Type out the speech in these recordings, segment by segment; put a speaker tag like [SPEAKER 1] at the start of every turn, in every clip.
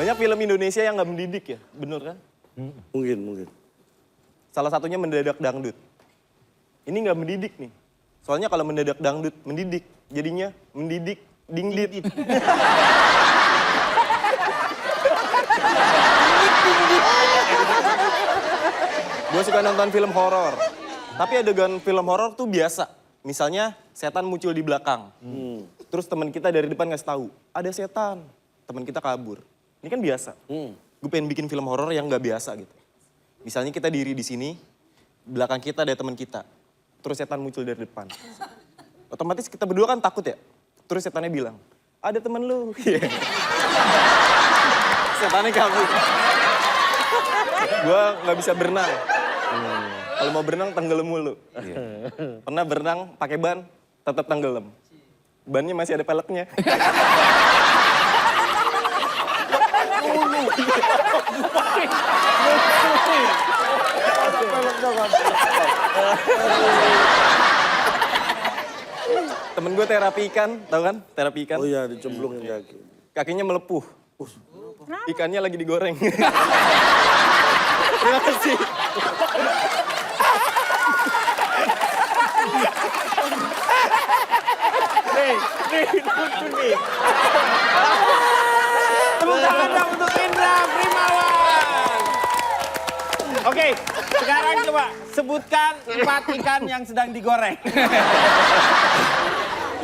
[SPEAKER 1] Banyak film Indonesia yang nggak mendidik ya, bener kan?
[SPEAKER 2] Mungkin.
[SPEAKER 1] Salah satunya Mendadak Dangdut. Ini nggak mendidik nih. Soalnya kalau Mendadak Dangdut mendidik, jadinya mendidik dingdit. Gue suka nonton film horor. Tapi adegan film horor tuh biasa. Misalnya setan muncul di belakang. Terus teman kita dari depan ngasih tahu, ada setan. Teman kita kabur. Ini kan biasa. Gue pengen bikin film horor yang nggak biasa gitu. Misalnya kita diri di sini, belakang kita ada teman kita. Terus setan muncul dari depan. Otomatis kita berdua kan takut ya. Terus setannya bilang, ada temen lu. Setannya kabur. Gue nggak bisa berenang. Kalau mau berenang tenggelam mulu. Pernah berenang pakai ban, tetap tenggelam. Bannya masih ada peleknya. Temen gue terapi ikan, tau kan? Terapi ikan.
[SPEAKER 2] Oh iya, dicemplungin kaki.
[SPEAKER 1] Kakinya melepuh. Ikannya lagi digoreng. Terima kasih.
[SPEAKER 3] Nih. Tepuk tangan dong untuk Indra Primawan. Oke, sekarang coba sebutkan 4 ikan yang sedang digoreng.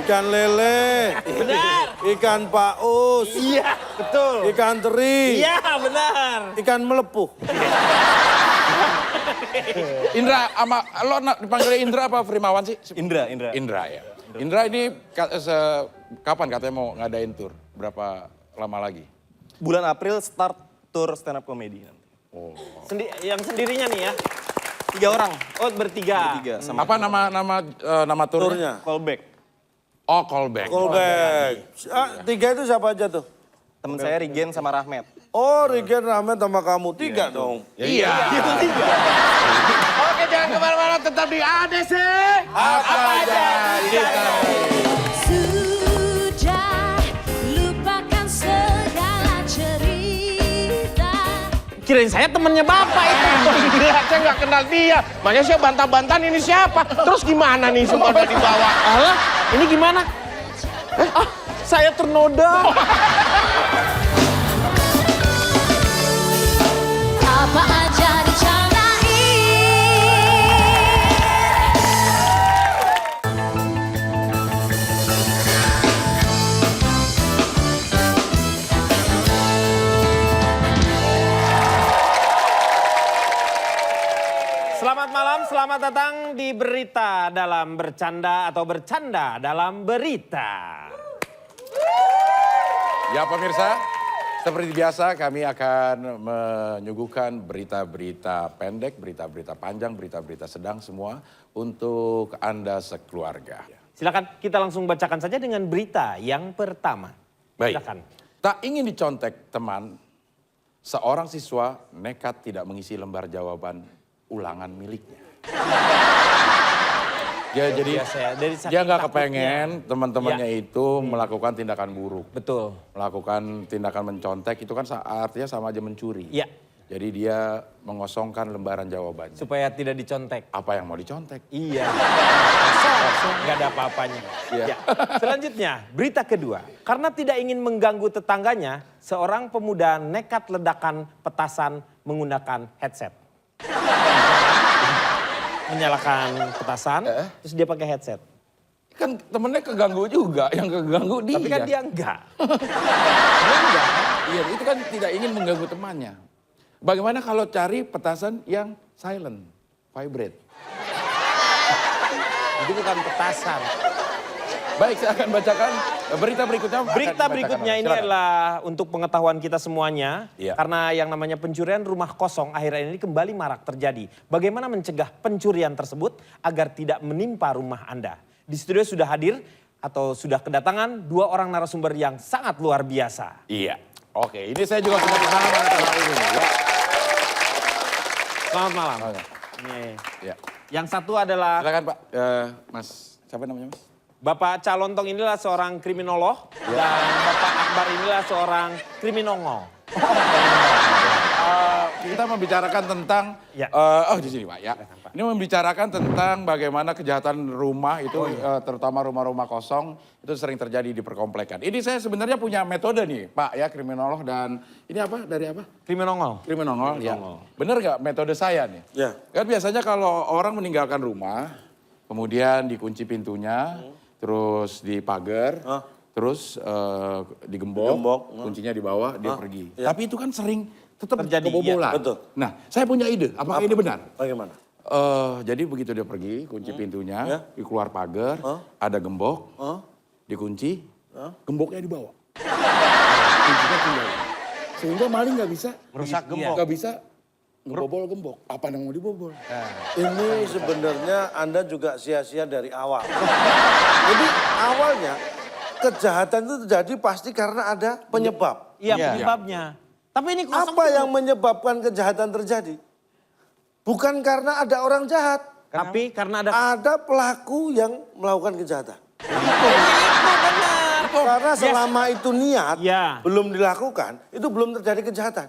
[SPEAKER 2] Ikan lele.
[SPEAKER 3] Benar.
[SPEAKER 2] Ikan paus.
[SPEAKER 3] Iya, betul.
[SPEAKER 2] Ikan teri.
[SPEAKER 3] Iya, benar.
[SPEAKER 2] Ikan melepuh.
[SPEAKER 4] Indra, lo dipanggilnya Indra apa Primawan sih?
[SPEAKER 1] Indra.
[SPEAKER 4] Indra ya. Indra ini kapan katanya mau ngadain tour? Berapa lama lagi?
[SPEAKER 1] Bulan April start tour stand up comedy nanti.
[SPEAKER 4] Oh.
[SPEAKER 3] Yang sendirinya nih ya?
[SPEAKER 1] 3 orang.
[SPEAKER 3] Oh, bertiga.
[SPEAKER 1] Sama
[SPEAKER 4] Apa nama turnya?
[SPEAKER 1] Callback.
[SPEAKER 4] Oh, callback.
[SPEAKER 2] Callback. 3 itu siapa aja tuh?
[SPEAKER 1] Temen saya Rigen sama Rahmat.
[SPEAKER 2] Oh, Rigen, Rahmat sama kamu. 3 dong.
[SPEAKER 4] Iya. Oke, jangan kemana-mana, tetap di ADC.
[SPEAKER 2] Apa aja kita.
[SPEAKER 5] Sudah lupakan segala cerita.
[SPEAKER 3] Kirain saya temennya bapak itu.
[SPEAKER 6] Gila, saya nggak kenal dia. Makanya saya bantah-bantahan ini siapa. Terus gimana nih semua udah dibawa?
[SPEAKER 3] Alah, ini gimana? Saya ternoda.
[SPEAKER 5] Apa aja dicandai.
[SPEAKER 3] Selamat malam, selamat datang di Berita dalam Bercanda atau Bercanda dalam Berita.
[SPEAKER 4] Ya pemirsa, seperti biasa kami akan menyuguhkan berita-berita pendek, berita-berita panjang, berita-berita sedang semua untuk Anda sekeluarga.
[SPEAKER 3] Silakan kita langsung bacakan saja dengan berita yang pertama.
[SPEAKER 4] Baik,
[SPEAKER 3] Silakan.
[SPEAKER 4] tak ingin dicontek teman, seorang siswa nekat tidak mengisi lembar jawaban ulangan miliknya. Ya jadi dia nggak kepengen teman-temannya itu melakukan tindakan buruk.
[SPEAKER 3] Betul.
[SPEAKER 4] Melakukan tindakan mencontek itu kan artinya sama aja mencuri.
[SPEAKER 3] Iya.
[SPEAKER 4] Jadi dia mengosongkan lembaran jawabannya.
[SPEAKER 3] Supaya tidak dicontek.
[SPEAKER 4] Apa yang mau dicontek?
[SPEAKER 3] Iya. Kosong. Nggak ada apa-apanya.
[SPEAKER 4] Iya.
[SPEAKER 3] Ya. Selanjutnya, berita kedua. Karena tidak ingin mengganggu tetangganya, seorang pemuda nekat ledakan petasan menggunakan headset. Menyalakan petasan, terus dia pakai headset.
[SPEAKER 4] Kan temennya keganggu juga, yang keganggu dia.
[SPEAKER 3] Tapi kan dia enggak.
[SPEAKER 4] Dia enggak. Iya, itu kan tidak ingin mengganggu temannya. Bagaimana kalau cari petasan yang silent, vibrate?
[SPEAKER 3] Itu bukan petasan.
[SPEAKER 4] Baik, saya akan bacakan berita berikutnya.
[SPEAKER 3] Berita berikutnya ini adalah untuk pengetahuan kita semuanya.
[SPEAKER 4] Iya.
[SPEAKER 3] Karena yang namanya pencurian rumah kosong akhir-akhir ini kembali marak terjadi. Bagaimana mencegah pencurian tersebut agar tidak menimpa rumah Anda? Di studio sudah hadir atau sudah kedatangan 2 orang narasumber yang sangat luar biasa.
[SPEAKER 4] Iya. Oke, ini saya juga punya pengalaman tentang ini. Ya.
[SPEAKER 3] Selamat malam.
[SPEAKER 4] Oke.
[SPEAKER 3] Nih.
[SPEAKER 4] Ya.
[SPEAKER 3] Yang satu adalah
[SPEAKER 4] Silakan Pak, Mas, siapa namanya Mas?
[SPEAKER 3] Bapak Calontong inilah seorang kriminolog dan Bapak Akbar inilah seorang kriminongo.
[SPEAKER 4] Kita membicarakan tentang,
[SPEAKER 3] Ya.
[SPEAKER 4] di sini Pak ya. Ini membicarakan tentang bagaimana kejahatan rumah itu, terutama rumah-rumah kosong, itu sering terjadi di perkomplekan. Ini saya sebenarnya punya metode nih Pak ya, kriminolog dan ini apa, dari apa?
[SPEAKER 3] Kriminal.
[SPEAKER 4] Kriminal ya. Bener nggak metode saya nih?
[SPEAKER 2] Ya.
[SPEAKER 4] Kan biasanya kalau orang meninggalkan rumah, kemudian dikunci pintunya, terus dipagar, terus digembok, kuncinya di bawah, dia pergi.
[SPEAKER 2] Ya.
[SPEAKER 4] Tapi itu kan sering tetap
[SPEAKER 3] Terjadi,
[SPEAKER 4] kebobolan.
[SPEAKER 2] iya, betul.
[SPEAKER 4] Nah, saya punya ide, apakah ini benar?
[SPEAKER 2] Bagaimana?
[SPEAKER 4] Jadi begitu dia pergi, kunci pintunya,
[SPEAKER 2] Ya.
[SPEAKER 4] di keluar pagar, ada gembok, dikunci, gemboknya dibawa. Kuncinya tinggal. Sehingga maling nggak bisa
[SPEAKER 6] Merusak gembok.
[SPEAKER 4] nggak bisa ngebobol gembok. Apa yang mau dibobol?
[SPEAKER 2] Ini sebenarnya Anda juga sia-sia dari awal. Jadi awalnya kejahatan itu terjadi pasti karena ada penyebab.
[SPEAKER 3] Iya,
[SPEAKER 6] Iya.
[SPEAKER 3] penyebabnya. Tapi ini kosong
[SPEAKER 2] Apa
[SPEAKER 3] tuh.
[SPEAKER 2] yang menyebabkan kejahatan terjadi? Bukan karena ada orang jahat.
[SPEAKER 3] Tapi karena ada...
[SPEAKER 2] Ada pelaku yang melakukan kejahatan.
[SPEAKER 3] Itu benar.
[SPEAKER 2] Karena selama itu niat
[SPEAKER 3] Ya.
[SPEAKER 2] belum dilakukan, itu belum terjadi kejahatan.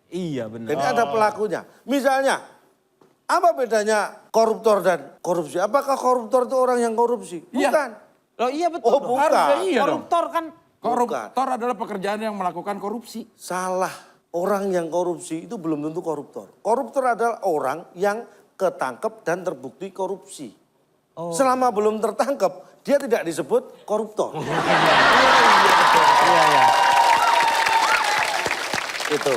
[SPEAKER 3] Iya benar.
[SPEAKER 2] Jadi ada pelakunya. Misalnya, apa bedanya koruptor dan korupsi? Apakah koruptor itu orang yang korupsi?
[SPEAKER 4] Iya.
[SPEAKER 2] Bukan.
[SPEAKER 3] Oh iya betul.
[SPEAKER 2] Oh,
[SPEAKER 3] dong.
[SPEAKER 2] bukan.
[SPEAKER 4] Harusnya iya dong.
[SPEAKER 3] Koruptor kan
[SPEAKER 4] Koruptor adalah pekerjaan yang melakukan korupsi.
[SPEAKER 2] Salah. Orang yang korupsi itu belum tentu koruptor. Koruptor adalah orang yang ketangkep dan terbukti korupsi. Selama belum tertangkap, dia tidak disebut koruptor.
[SPEAKER 3] iya ya.
[SPEAKER 2] Itu.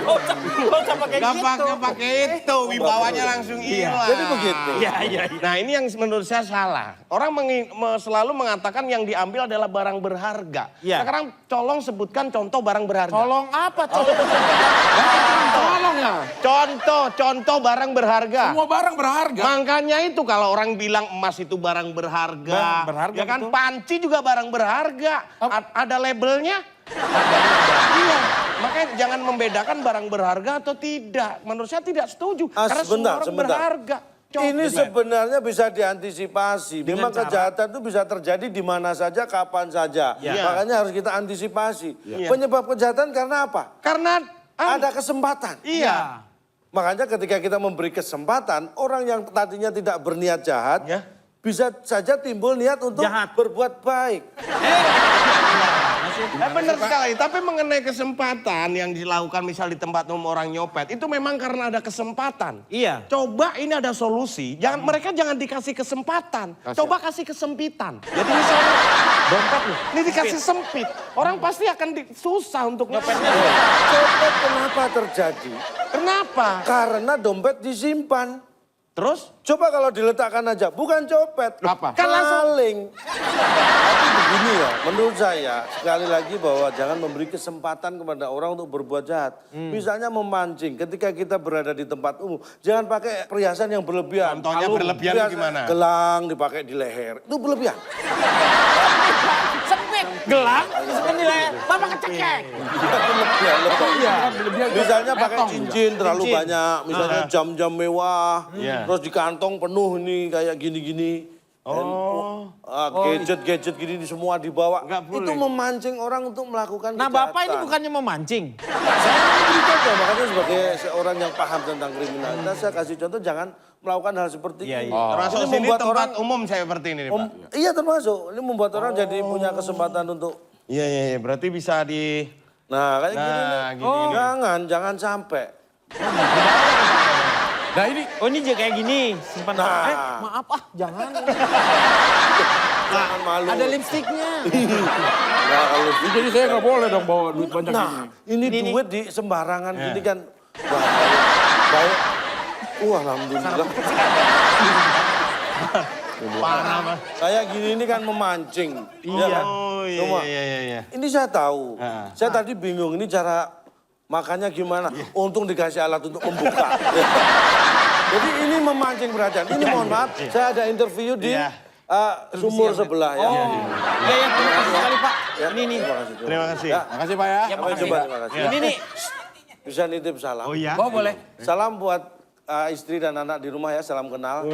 [SPEAKER 3] Gak pakai
[SPEAKER 6] Gak pakai itu, wibawanya langsung hilang.
[SPEAKER 2] Jadi begitu.
[SPEAKER 3] Iya iya.
[SPEAKER 6] Nah ini yang menurut saya salah. Orang selalu mengatakan yang diambil adalah barang berharga.
[SPEAKER 3] Iya.
[SPEAKER 6] Sekarang colong sebutkan contoh barang berharga.
[SPEAKER 3] Tolong apa tolong?
[SPEAKER 4] Tolong ya.
[SPEAKER 6] Contoh barang berharga.
[SPEAKER 4] Semua barang berharga.
[SPEAKER 6] Makanya itu kalau orang bilang emas itu barang berharga.
[SPEAKER 3] Barang berharga,
[SPEAKER 6] Ya kan
[SPEAKER 3] betul.
[SPEAKER 6] panci juga barang berharga. Ada labelnya. Iya. Makanya jangan membedakan barang berharga atau tidak. Menurut saya tidak setuju. Karena semua orang berharga.
[SPEAKER 2] Ini sebenarnya bisa diantisipasi. Memang
[SPEAKER 3] cara-
[SPEAKER 2] kejahatan itu bisa terjadi di mana saja, kapan saja.
[SPEAKER 6] Iya.
[SPEAKER 2] Makanya harus kita antisipasi.
[SPEAKER 6] Iya.
[SPEAKER 2] Penyebab kejahatan karena apa?
[SPEAKER 6] Karena
[SPEAKER 2] Ada kesempatan.
[SPEAKER 6] Iya.
[SPEAKER 2] Makanya ketika kita memberi kesempatan, orang yang tadinya tidak berniat jahat,
[SPEAKER 6] Ya.
[SPEAKER 2] bisa saja timbul niat untuk
[SPEAKER 3] Jahat.
[SPEAKER 2] berbuat baik.
[SPEAKER 6] Benar sekali, tapi mengenai kesempatan yang dilakukan misal di tempat umum orang nyopet, itu memang karena ada kesempatan.
[SPEAKER 3] Iya.
[SPEAKER 6] Coba ini ada solusi, mereka jangan dikasih kesempatan, coba kasih kesempitan. Jadi misalnya dompet nih, ini dikasih sempit, orang pasti akan susah untuk nyopetnya.
[SPEAKER 2] Copet kenapa terjadi?
[SPEAKER 6] Kenapa?
[SPEAKER 2] Karena dompet disimpan.
[SPEAKER 6] Terus?
[SPEAKER 2] Coba kalau diletakkan aja, bukan copet.
[SPEAKER 4] Apa?
[SPEAKER 2] Kan maling. Tapi begini ya, menurut saya sekali lagi bahwa jangan memberi kesempatan kepada orang untuk berbuat jahat. Misalnya memancing, ketika kita berada di tempat umum, jangan pakai perhiasan yang berlebihan.
[SPEAKER 6] Contohnya berlebihan
[SPEAKER 2] Perhiasan
[SPEAKER 6] gimana?
[SPEAKER 2] Gelang dipakai di leher, itu berlebihan.
[SPEAKER 3] Sempit. Gelang. Seperti nilai. Bapak kecekek.
[SPEAKER 2] Berlebihan, lebih. Misalnya pakai
[SPEAKER 4] Metong
[SPEAKER 2] cincin terlalu
[SPEAKER 3] Cincin.
[SPEAKER 2] banyak, misalnya jam-jam mewah,
[SPEAKER 6] Iya.
[SPEAKER 2] terus di kantong penuh nih kayak gini-gini. Gadget-gadget gini semua dibawa.
[SPEAKER 6] Nggak boleh.
[SPEAKER 2] Itu memancing orang untuk melakukan
[SPEAKER 3] Nah
[SPEAKER 2] kejahatan.
[SPEAKER 3] Bapak ini bukannya memancing.
[SPEAKER 2] Saya memberi contoh, makanya sebagai seorang yang paham tentang kriminalitas, saya kasih contoh jangan melakukan hal seperti
[SPEAKER 3] Iya,
[SPEAKER 2] ini.
[SPEAKER 3] iya.
[SPEAKER 6] Termasuk
[SPEAKER 2] Ini
[SPEAKER 6] sini
[SPEAKER 2] membuat
[SPEAKER 6] tempat
[SPEAKER 2] orang,
[SPEAKER 6] umum saya seperti ini nih Pak.
[SPEAKER 2] iya termasuk. Ini membuat orang jadi punya kesempatan untuk,
[SPEAKER 6] Iya, iya, iya, berarti bisa di...
[SPEAKER 2] nah kayak gini nih.
[SPEAKER 6] Nah, gini.
[SPEAKER 2] Jangan sampai.
[SPEAKER 4] Nah ini
[SPEAKER 3] Oh ini juga kayak gini. Simpan.
[SPEAKER 2] Nah.
[SPEAKER 3] Maaf jangan.
[SPEAKER 2] Jangan malu.
[SPEAKER 3] Ada lipstiknya.
[SPEAKER 2] Nah, kalau
[SPEAKER 4] jadi saya nggak boleh dong bawa duit banyak
[SPEAKER 2] Nah,
[SPEAKER 4] ini.
[SPEAKER 2] ini duit di sembarangan gini kan bahaya. Bahaya. Alhamdulillah.
[SPEAKER 6] Parah Mas.
[SPEAKER 2] Saya gini ini kan memancing.
[SPEAKER 3] Iya.
[SPEAKER 2] kan?
[SPEAKER 6] Oh iya,
[SPEAKER 2] Cuma,
[SPEAKER 6] iya, iya, iya.
[SPEAKER 2] ini saya tahu. Saya tadi bingung ini cara makannya gimana. Untung dikasih alat untuk membuka. Jadi ini memancing perhatian. Ini mohon maaf, saya ada interview di
[SPEAKER 6] Iya.
[SPEAKER 2] sumur sebelah ya.
[SPEAKER 3] Iya ya terima kasih sekali Pak.
[SPEAKER 2] Ya,
[SPEAKER 3] Ini nih.
[SPEAKER 2] Terima kasih.
[SPEAKER 6] Terima kasih.
[SPEAKER 2] Ya,
[SPEAKER 4] Makasih Pak ya.
[SPEAKER 3] Ya, makasih.
[SPEAKER 2] coba terima kasih.
[SPEAKER 3] Ini nih.
[SPEAKER 2] Bisa nitip salam.
[SPEAKER 6] Oh iya?
[SPEAKER 3] Oh boleh.
[SPEAKER 2] Salam buat istri dan anak di rumah ya, salam kenal.